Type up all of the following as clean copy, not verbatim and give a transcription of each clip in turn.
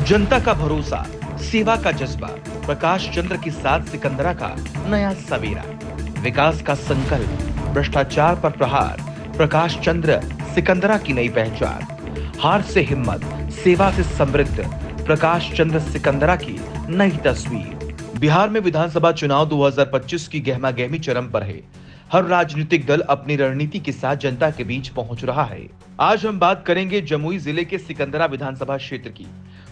जनता का भरोसा, सेवा का जज्बा, प्रकाश चंद्र के साथ सिकंदरा का नया सवेरा, विकास का संकल्प, भ्रष्टाचार पर प्रहार, प्रकाश चंद्र सिकंदरा की नई पहचान, हार से हिम्मत, सेवा से समृद्ध, प्रकाश चंद्र सिकंदरा की नई तस्वीर। बिहार में विधानसभा चुनाव 2025 की गहमागहमी चरम पर है। हर राजनीतिक दल अपनी रणनीति के साथ जनता के बीच पहुंच रहा है। आज हम बात करेंगे जमुई जिले के सिकंदरा विधानसभा क्षेत्र की,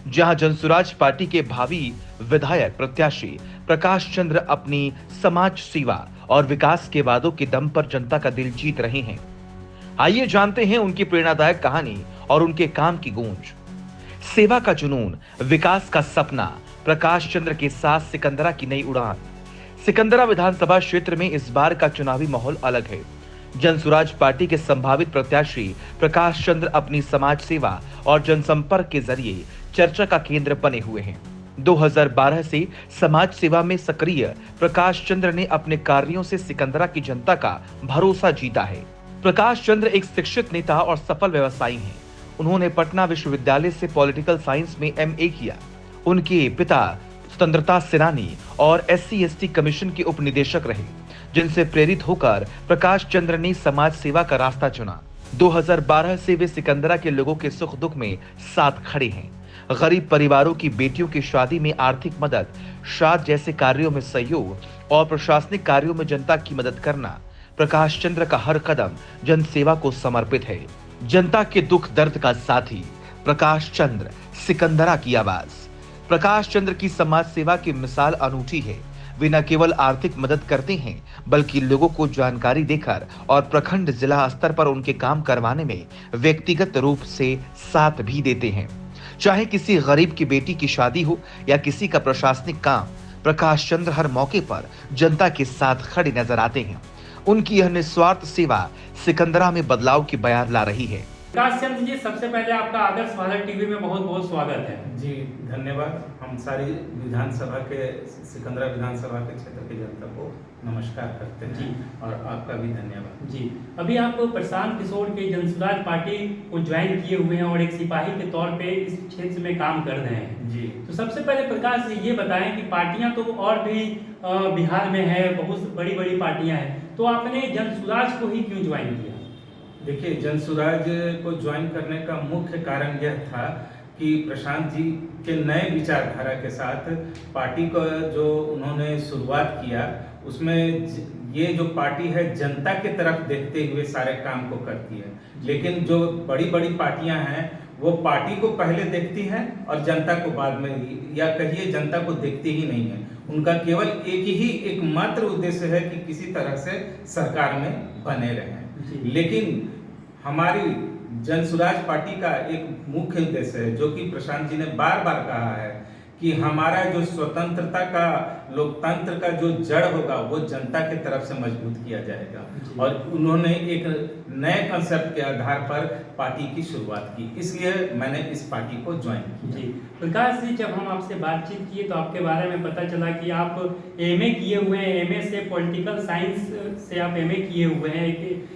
जहां जनसुराज पार्टी के भावी विधायक प्रत्याशी प्रकाश चंद्र अपनी समाज सेवा और विकास के वादों के दम पर जनता का दिल जीत रहे हैं। आइए जानते हैं उनकी प्रेरणादायक कहानी और उनके काम की गूंज। सेवा का जुनून, विकास का सपना, प्रकाश चंद्र के साथ सिकंदरा की नई उड़ान। सिकंदरा विधानसभा क्षेत्र में इस बार का चुनावी माहौल अलग है। जनसुराज पार्टी के संभावित प्रत्याशी प्रकाश चंद्र अपनी समाज सेवा और जनसंपर्क के जरिए चर्चा का केंद्र बने हुए हैं। 2012 से समाज सेवा में सक्रिय प्रकाश चंद्र ने अपने कार्यों से सिकंदरा की जनता का भरोसा जीता है। प्रकाश चंद्र एक शिक्षित नेता और सफल व्यवसायी हैं। उन्होंने पटना विश्वविद्यालय से पॉलिटिकल साइंस में एमए किया। उनके पिता स्वतंत्रता सेनानी और SC/ST कमीशन के उप निदेशक रहे, जिनसे प्रेरित होकर प्रकाश चंद्र ने समाज सेवा का रास्ता चुना। 2012 से वे सिकंदरा के लोगों के सुख दुख में साथ खड़े हैं। गरीब परिवारों की बेटियों की शादी में आर्थिक मदद, श्राद्ध जैसे कार्यों में सहयोग और प्रशासनिक कार्यों में जनता की मदद करना, प्रकाश चंद्र का हर कदम जनसेवा को समर्पित है। जनता के दुख दर्द का साथी, प्रकाश चंद्र सिकंदरा की आवाज। प्रकाश चंद्र की समाज सेवा की मिसाल अनूठी है। वे न केवल आर्थिक मदद करते हैं, बल्कि लोगों को जानकारी देकर और प्रखंड जिला स्तर पर उनके काम करवाने में व्यक्तिगत रूप से साथ भी देते हैं। चाहे किसी गरीब की बेटी की शादी हो या किसी का प्रशासनिक काम, प्रकाश चंद्र हर मौके पर जनता के साथ खड़े नजर आते हैं। उनकी यह निस्वार्थ सेवा सिकंदरा में बदलाव की बयार ला रही है। प्रकाश चंद्र जी, सबसे पहले आपका आदर्श भारत टीवी में बहुत बहुत स्वागत है। जी धन्यवाद। हम सारी विधानसभा के सिकंदरा विधानसभा के क्षेत्र की जनता को नमस्कार करते हैं जी। और आपका भी धन्यवाद। जी, अभी आप प्रशांत किशोर के जनसुराज पार्टी को ज्वाइन किए हुए हैं और एक सिपाही के तौर पे इस क्षेत्र में काम कर रहे हैं। जी, तो सबसे पहले प्रकाश जी ये बताएं कि पार्टियां तो और भी बिहार में है, बहुत बड़ी बड़ी पार्टियां हैं, तो आपने जनसुराज को ही क्यों ज्वाइन किया? देखिए, जनसुराज को ज्वाइन करने का मुख्य कारण यह था कि प्रशांत जी के नए विचारधारा के साथ पार्टी को जो उन्होंने शुरुआत किया, उसमें ये जो पार्टी है जनता की तरफ देखते हुए सारे काम को करती है। लेकिन जो बड़ी बड़ी पार्टियां हैं वो पार्टी को पहले देखती हैं और जनता को बाद में, या कहिए जनता को देखती ही नहीं है। उनका केवल एक मात्र उद्देश्य है कि किसी तरह से सरकार में बने रहें। लेकिन हमारी जनसुराज पार्टी का एक मुख्य उद्देश्य है, जो कि प्रशांत जी ने बार बार कहा है, कि हमारा जो स्वतंत्रता का, लोकतंत्र का जो जड़ होगा वो जनता की तरफ से मजबूत किया जाएगा। और उन्होंने एक नए कंसेप्ट के आधार पर पार्टी की शुरुआत की, इसलिए मैंने इस पार्टी को ज्वाइन किया। जी प्रकाश जी, जब हम आपसे बातचीत किए तो आपके बारे में पता चला कि आप एमए किए हुए हैं। एमए से पॉलिटिकल साइंस से आप एमए किए हुए हैं।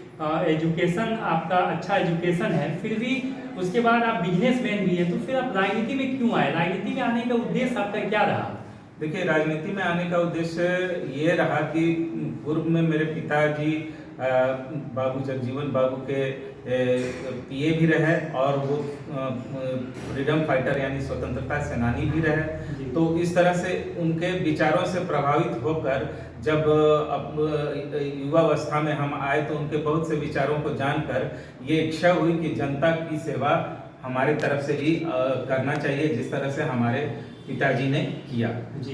एजुकेशन आपका अच्छा एजुकेशन है, फिर भी उसके बाद आप बिजनेसमैन भी हैं, तो फिर आप राजनीति में क्यों आए? राजनीति में आने का उद्देश्य आपका क्या रहा? देखिए, राजनीति में आने का उद्देश्य ये रहा कि पूर्व में मेरे पिताजी बाबू जगजीवन बाबू के पीए भी रहे और वो फ्रीडम फाइटर यानी स्वतंत्रता सेनानी भी रहे। तो इस तरह से उनके विचारों से प्रभावित होकर जब युवावस्था में हम आए तो उनके बहुत से विचारों को जानकर ये इच्छा हुई कि जनता की सेवा हमारे तरफ से भी करना चाहिए, जिस तरह से हमारे पिताजी ने किया।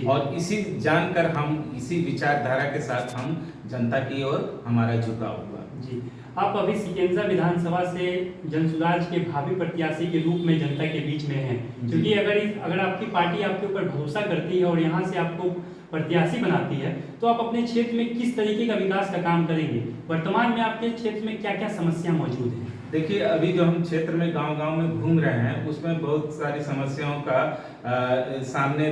और इसी जानकर हम इसी विचारधारा के साथ हम जनता की ओर हमारा झुकाव हुआ। जी, आप अभी सिकंदरा विधानसभा से जनसुराज के भावी प्रत्याशी के रूप में जनता के बीच में हैं, क्योंकि अगर आपकी पार्टी आपके ऊपर भरोसा करती है और यहाँ से आपको प्रत्याशी बनाती है, तो आप अपने क्षेत्र में किस तरीके का विकास का काम करेंगे? वर्तमान में आपके क्षेत्र में क्या क्या समस्या मौजूद है? देखिए, अभी जो हम क्षेत्र में गांव-गांव में घूम रहे हैं, उसमें बहुत सारी समस्याओं का सामने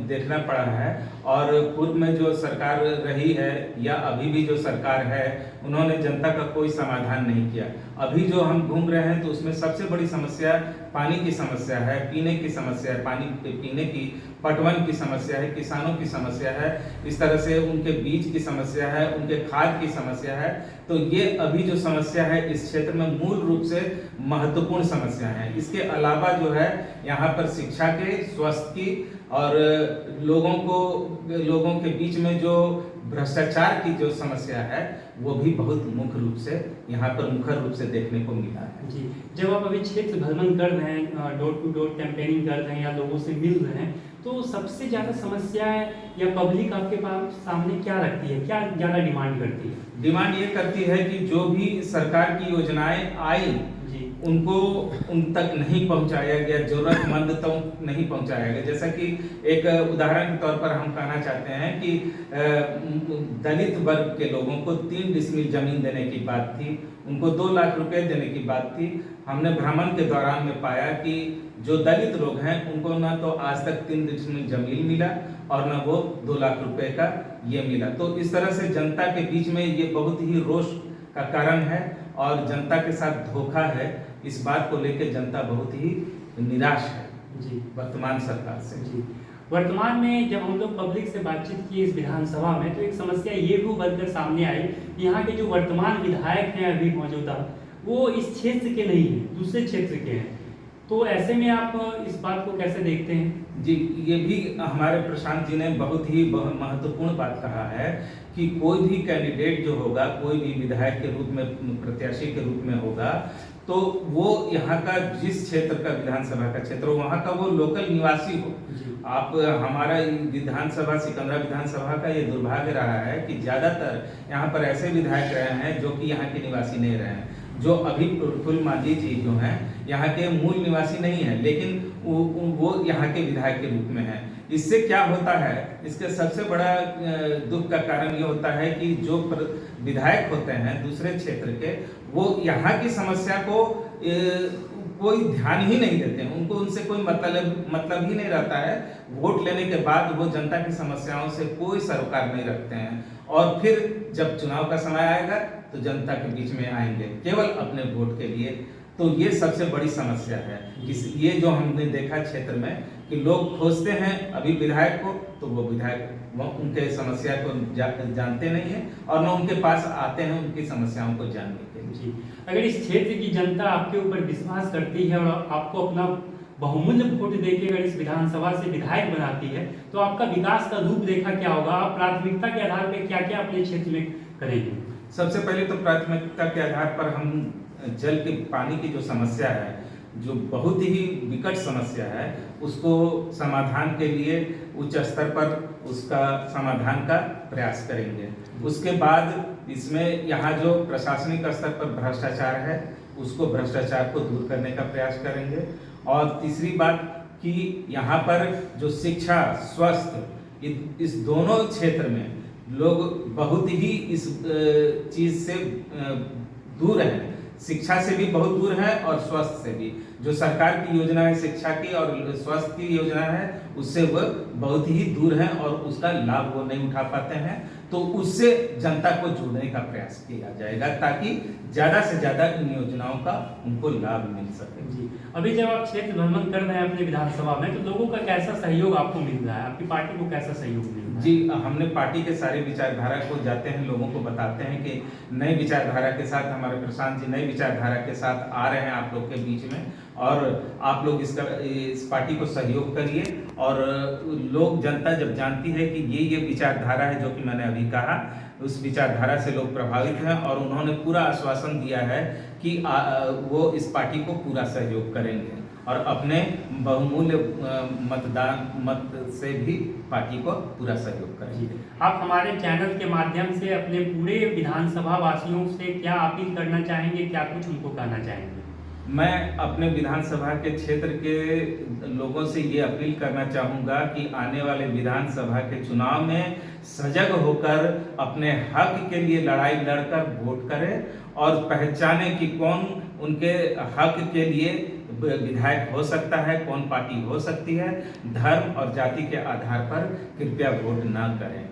देखना पड़ा है। और पूर्व में जो सरकार रही है या अभी भी जो सरकार है, उन्होंने जनता का कोई समाधान नहीं किया। अभी जो हम घूम रहे हैं तो उसमें सबसे बड़ी समस्या पानी की समस्या है, पीने की समस्या है, पानी पीने की, पटवन की समस्या है, किसानों की समस्या है, इस तरह से उनके बीज की समस्या है, उनके खाद की समस्या है। तो ये अभी जो समस्या है इस क्षेत्र में मूल रूप से महत्वपूर्ण समस्या है। इसके अलावा जो है यहाँ पर शिक्षा के, स्वास्थ्य की और लोगों के बीच में जो भ्रष्टाचार की जो समस्या है वो भी बहुत मुख्य रूप से यहाँ पर मुखर रूप से देखने को मिला है। जी, जब आप अभी क्षेत्र भ्रमण कर रहे हैं, डोर टू डोर कैंपेनिंग कर रहे हैं या लोगों से मिल रहे हैं, तो सबसे ज़्यादा समस्याएं या पब्लिक आपके पास सामने क्या रखती है, क्या ज़्यादा डिमांड करती है? डिमांड ये करती है कि जो भी सरकार की योजनाएं आई उनको उन तक नहीं पहुंचाया गया, जरूरतमंद तक नहीं पहुंचाया गया। जैसा कि एक उदाहरण के तौर पर हम कहना चाहते हैं कि दलित वर्ग के लोगों को 3 डिसमिल जमीन देने की बात थी, उनको 2 लाख रुपए देने की बात थी। हमने भ्रमण के दौरान में पाया कि जो दलित लोग हैं उनको ना तो आज तक 3 डिसमिल जमीन मिला और ना वो 2 लाख रुपए का ये मिला। तो इस तरह से जनता के बीच में ये बहुत ही रोष का कारण है और जनता के साथ धोखा है। इस बात को लेकर जनता बहुत ही निराश है जी वर्तमान सरकार से। जी, वर्तमान में जब हम लोग पब्लिक से बातचीत की इस विधानसभा में, तो एक समस्या ये भी उभर कर सामने आई, यहाँ के जो वर्तमान विधायक हैं अभी मौजूदा, वो इस क्षेत्र के नहीं हैं, दूसरे क्षेत्र के हैं। तो ऐसे में आप इस बात को कैसे देखते हैं? जी, ये भी हमारे प्रशांत जी ने बहुत ही महत्वपूर्ण बात कहा है कि कोई भी कैंडिडेट जो होगा, कोई भी विधायक के रूप में, प्रत्याशी के रूप में होगा, तो वो यहाँ का जिस क्षेत्र का विधानसभा का क्षेत्र हो वहाँ का वो लोकल निवासी हो। आप हमारा विधानसभा, सिकंदरा विधानसभा का ये दुर्भाग्य रहा है कि ज़्यादातर यहाँ पर ऐसे विधायक रहे हैं जो कि यहाँ के निवासी नहीं रहे हैं। जो अभी प्रफुल्ल मांझी जी जो हैं यहाँ के मूल निवासी नहीं हैं, लेकिन वो यहाँ के विधायक के रूप में हैं। इससे क्या होता है, इसके सबसे बड़ा दुख का कारण ये होता है कि जो विधायक होते हैं दूसरे क्षेत्र के, वो यहाँ की समस्या को कोई ध्यान ही नहीं देते हैं, उनको उनसे कोई मतलब ही नहीं रहता है। वोट लेने के बाद वो जनता की समस्याओं से कोई सरोकार नहीं रखते हैं और फिर जब चुनाव का समय आएगा तो जनता के बीच में आएंगे केवल अपने वोट के लिए। तो ये सबसे बड़ी समस्या है। ये जो हमने देखा क्षेत्र में कि लोग खोजते हैं अभी विधायक को, तो वो विधायक उनके समस्या को जानते नहीं है और न उनके पास आते हैं उनकी समस्याओं को जानने के लिए। जी, अगर इस क्षेत्र की जनता आपके ऊपर विश्वास करती है और आपको अपना बहुमूल्य वोट देके अगर इस विधानसभा से विधायक बनाती है, तो आपका विकास का रूपरेखा क्या होगा? आप प्राथमिकता के आधार पर क्या क्या अपने क्षेत्र में करेंगे? सबसे पहले तो प्राथमिकता के आधार पर हम जल के पानी की जो समस्या है, जो बहुत ही विकट समस्या है, उसको समाधान के लिए उच्च स्तर पर उसका समाधान का प्रयास करेंगे। उसके बाद इसमें यहाँ जो प्रशासनिक स्तर पर भ्रष्टाचार है उसको, भ्रष्टाचार को दूर करने का प्रयास करेंगे। और तीसरी बात कि यहाँ पर जो शिक्षा, स्वास्थ्य, इस दोनों क्षेत्र में लोग बहुत ही इस चीज से दूर हैं। शिक्षा से भी बहुत दूर है और स्वास्थ्य से भी। जो सरकार की योजना है शिक्षा की और स्वास्थ्य की योजना है, उससे वह बहुत ही दूर है और उसका लाभ वो नहीं उठा पाते हैं। तो उससे जनता को जोड़ने का प्रयास किया जाएगा ताकि ज़्यादा से ज़्यादा इन योजनाओं का उनको लाभ मिल सके। जी, अभी जब आप क्षेत्र भ्रमण कर रहे हैं अपने विधानसभा में, तो लोगों का कैसा सहयोग आपको मिल रहा है? आपकी पार्टी को कैसा सहयोग मिल रहा है? जी, हमने पार्टी के सारे विचारधारा को जाते हैं, लोगों को बताते हैं कि नई विचारधारा के साथ, हमारे प्रशांत जी नई विचारधारा के साथ आ रहे हैं आप लोग के बीच में और आप लोग इस पार्टी को सहयोग करिए। और लोग, जनता जब जानती है कि ये विचारधारा है जो कि मैंने अभी कहा, उस विचारधारा से लोग प्रभावित हैं और उन्होंने पूरा आश्वासन दिया है कि वो इस पार्टी को पूरा सहयोग करेंगे और अपने बहुमूल्य मत से भी पार्टी को पूरा सहयोग करेंगे। आप हमारे चैनल के माध्यम से अपने पूरे विधानसभा वासियों से क्या अपील करना चाहेंगे, क्या कुछ उनको कहना चाहेंगे? मैं अपने विधानसभा के क्षेत्र के लोगों से ये अपील करना चाहूँगा कि आने वाले विधानसभा के चुनाव में सजग होकर अपने हक के लिए लड़ाई लड़कर वोट करें और पहचाने कि कौन उनके हक के लिए विधायक हो सकता है, कौन पार्टी हो सकती है। धर्म और जाति के आधार पर कृपया वोट न करें।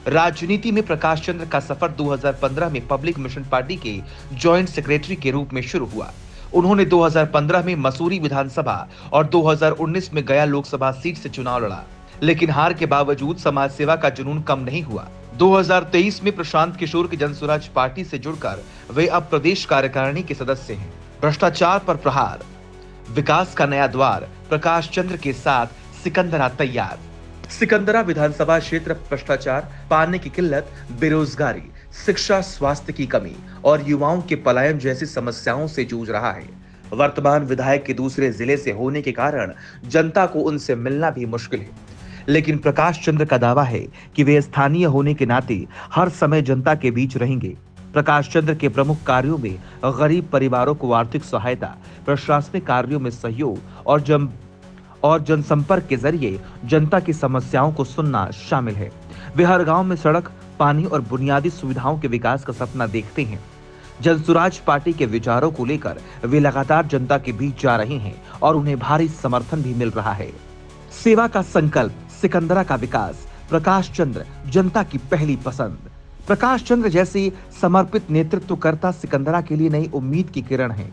राजनीति में प्रकाश चंद्र का सफर 2015 में पब्लिक मिशन पार्टी के जॉइंट सेक्रेटरी के रूप में शुरू हुआ। उन्होंने 2015 में मसूरी विधानसभा और 2019 में गया लोकसभा सीट से चुनाव लड़ा, लेकिन हार के बावजूद समाज सेवा का जुनून कम नहीं हुआ। 2023 में प्रशांत किशोर की जनसुराज पार्टी से जुड़कर वे अब प्रदेश कार्यकारिणी के सदस्य हैं। भ्रष्टाचार पर प्रहार, विकास का नया द्वार, प्रकाश चंद्र के साथ सिकंदरा तैयार। सिकंदरा विधानसभा क्षेत्र भ्रष्टाचार, पानी की किल्लत, बेरोजगारी, शिक्षा, स्वास्थ्य की कमी और युवाओं के पलायन जैसी समस्याओं से जूझ रहा है। वर्तमान विधायक के दूसरे जिले से होने के कारण जनता को उनसे मिलना भी मुश्किल है, लेकिन प्रकाश चंद्र का दावा है कि वे स्थानीय होने के नाते हर समय जनता के बीच रहेंगे। प्रकाश चंद्र के प्रमुख कार्यों में गरीब परिवारों को आर्थिक सहायता, प्रशासनिक कार्यों में सहयोग और जनसंपर्क के जरिए जनता की समस्याओं को सुनना शामिल है। वे हर गांव में सड़क, पानी और बुनियादी सुविधाओं के विकास का सपना देखते हैं। जनसुराज पार्टी के विचारों को लेकर वे लगातार जनता के बीच जा रहे हैं और उन्हें भारी समर्थन भी मिल रहा है। सेवा का संकल्प, सिकंदरा का विकास, प्रकाश चंद्र जनता की पहली पसंद। प्रकाश चंद्र जैसे समर्पित नेतृत्वकर्ता सिकंदरा के लिए नई उम्मीद की किरण है।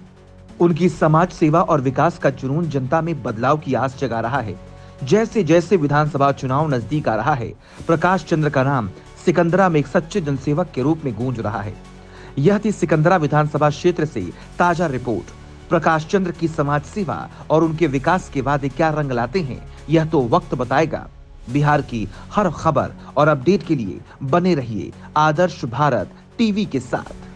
उनकी समाज सेवा और विकास का जुनून जनता में बदलाव की आस जगा रहा है। जैसे जैसे विधानसभा चुनाव नजदीक आ रहा है, प्रकाश चंद्र का नाम सिकंदरा में एक सच्चे जनसेवक के रूप में गूंज रहा है। यह थी सिकंदरा विधानसभा क्षेत्र से ताजा रिपोर्ट। प्रकाश चंद्र की समाज सेवा और उनके विकास के वादे क्या रंग लाते हैं, यह तो वक्त बताएगा। बिहार की हर खबर और अपडेट के लिए बने रहिए आदर्श भारत टीवी के साथ।